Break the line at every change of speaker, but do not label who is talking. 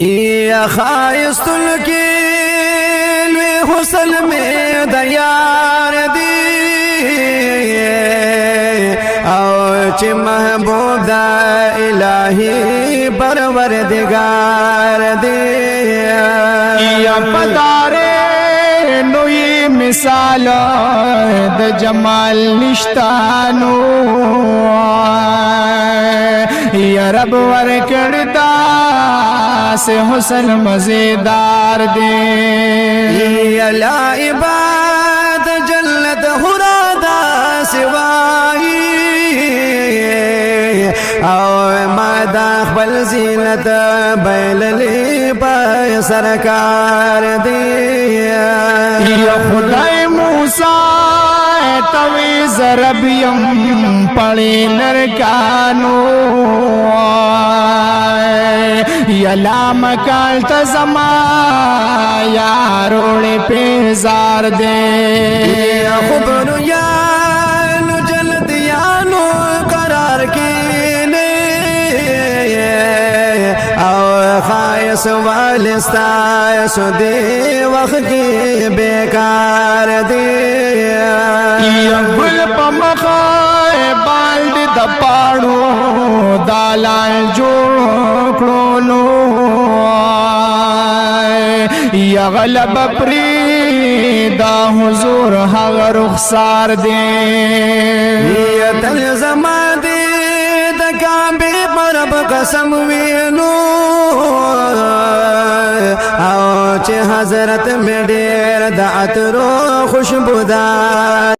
या खाइस्तुल की हुस्न में दयार दी और च महबूब दा इलाही परवरदिगार दे
या पतारे नोई मिसाल द जमाल निश्तानो या रब वर करता से हुस्न मजेदार दे
अला इबाद जन्नत हुरादा सिवाई और मादा खबल जीनत बैलली पर सरकार दे
या खुदाए मूसा तवे जरबियम पड़े नरकानो यलाम काल तजमा यारोड़े पेजार दे
खुबरु यानु जल्द यानु करार के ने और खायस वालिस्तायस दे वक्त के बेकार दे
गुल पमखाए बाल्ड दपाड़ो दालाल जोड़ो या गलब प्रीदा हुजूर हग रुखसार दे
ये तल जमा दे दकाबे परब कसम वेलो आओ चे हजरत में डेर दात रो खुशबूदार